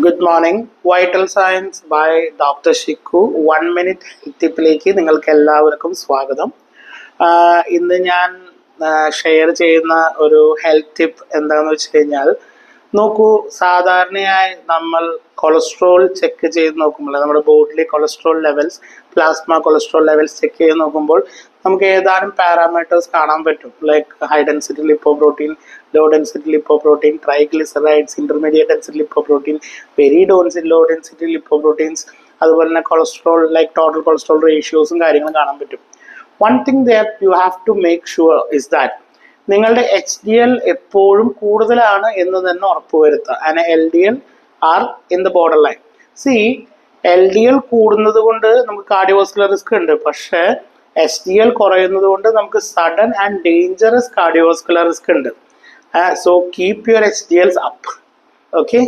Good morning. Vital Science by Dr. Shiku. 1 minute ടിപ്പിലേക്ക് നിങ്ങൾക്ക് എല്ലാവർക്കും സ്വാഗതം. ഇന്ന് ഞാൻ ഷെയർ ചെയ്യുന്ന ഒരു ഹെൽത്ത് ടിപ്പ് എന്താണെന്ന് വെച്ച് കഴിഞ്ഞാൽ, നോക്കൂ, സാധാരണയായി നമ്മൾ കൊളസ്ട്രോൾ ചെക്ക് ചെയ്ത് നോക്കുമ്പോൾ നമ്മുടെ ബോഡിയിലെ cholesterol levels, plasma cholesterol levels check ചെയ്ത് നോക്കുമ്പോൾ നമുക്ക് ഏതാനും പാരാമീറ്റേഴ്സ് കാണാൻ പറ്റും. Like high density lipoprotein, low density lipoprotein, triglycerides, intermediate density lipoprotein, very low density lipoproteins, അതുപോലെ തന്നെ കൊളസ്ട്രോൾ ലൈക്ക് ടോട്ടൽ കൊളസ്ട്രോൾ റേഷ്യോസും കാര്യങ്ങളും കാണാൻ പറ്റും. One thing that you have to make sure is that നിങ്ങളുടെ HDL എപ്പോഴും കൂടുതലാണ് എന്ന് തന്നെ ഉറപ്പുവരുത്തുക. And LDL are in the border line. LDL കൂടുന്നത് കൊണ്ട് നമുക്ക് കാർഡിയോവാസ്കുലർ റിസ്ക് ഉണ്ട്, പക്ഷേ HDL കുറയുന്നത് കൊണ്ട് നമുക്ക് sudden and dangerous cardiovascular risk ഉണ്ട്. So keep your HDLs up. Okay.